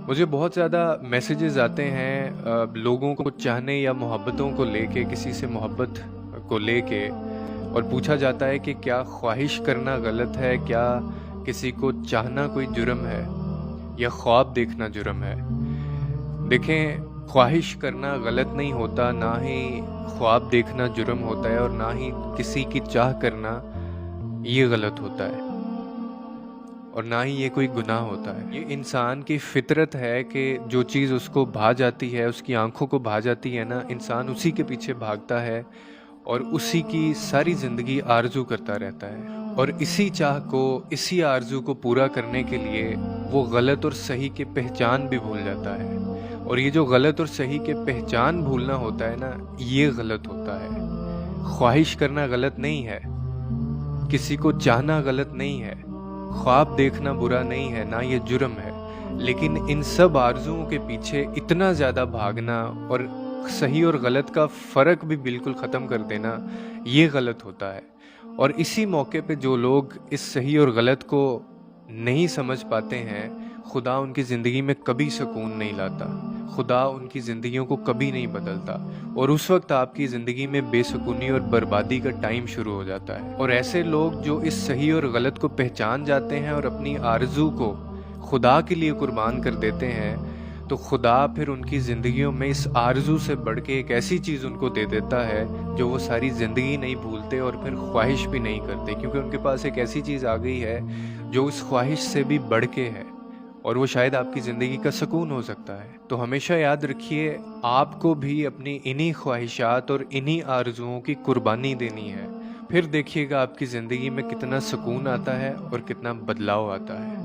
मुझे बहुत ज़्यादा मैसेजेस आते हैं लोगों को चाहने या मोहब्बतों को लेके, किसी से मोहब्बत को लेके, और पूछा जाता है कि क्या ख्वाहिश करना गलत है, क्या किसी को चाहना कोई जुर्म है या ख्वाब देखना जुर्म है। देखें, ख्वाहिश करना गलत नहीं होता, ना ही ख्वाब देखना जुर्म होता है, और ना ही किसी की चाह करना ये गलत होता है, और ना ही ये कोई गुनाह होता है। ये इंसान की फितरत है कि जो चीज़ उसको भा जाती है, उसकी आंखों को भा जाती है ना, इंसान उसी के पीछे भागता है और उसी की सारी ज़िंदगी आरज़ू करता रहता है। और इसी चाह को, इसी आरज़ू को पूरा करने के लिए वो गलत और सही की पहचान भी भूल जाता है। और ये जो गलत और सही के पहचान भूलना होता है ना, ये गलत होता है। ख्वाहिश करना गलत नहीं है, किसी को चाहना गलत नहीं है, ख्वाब देखना बुरा नहीं है, ना ये जुर्म है। लेकिन इन सब आरज़ुओं के पीछे इतना ज़्यादा भागना और सही और गलत का फ़र्क भी बिल्कुल ख़त्म कर देना, ये गलत होता है। और इसी मौके पे जो लोग इस सही और गलत को नहीं समझ पाते हैं, खुदा उनकी ज़िंदगी में कभी सुकून नहीं लाता, खुदा उनकी ज़िंदगियों को कभी नहीं बदलता, और उस वक्त आपकी ज़िंदगी में बेसुकूनी और बर्बादी का टाइम शुरू हो जाता है। और ऐसे लोग जो इस सही और गलत को पहचान जाते हैं और अपनी आरज़ू को खुदा के लिए कुर्बान कर देते हैं, तो खुदा फिर उनकी ज़िंदगियों में इस आरज़ू से बढ़ के एक ऐसी चीज़ उनको दे देता है जो वो सारी ज़िंदगी नहीं भूलते और फिर ख्वाहिश भी नहीं करते, क्योंकि उनके पास एक ऐसी चीज़ आ गई है जो उस ख्वाहिश से भी बढ़ के है, और वो शायद आपकी ज़िंदगी का सुकून हो सकता है। तो हमेशा याद रखिए, आपको भी अपनी इन्हीं ख्वाहिशात और इन्हीं आरज़ुओं की कुर्बानी देनी है। फिर देखिएगा आपकी ज़िंदगी में कितना सुकून आता है और कितना बदलाव आता है।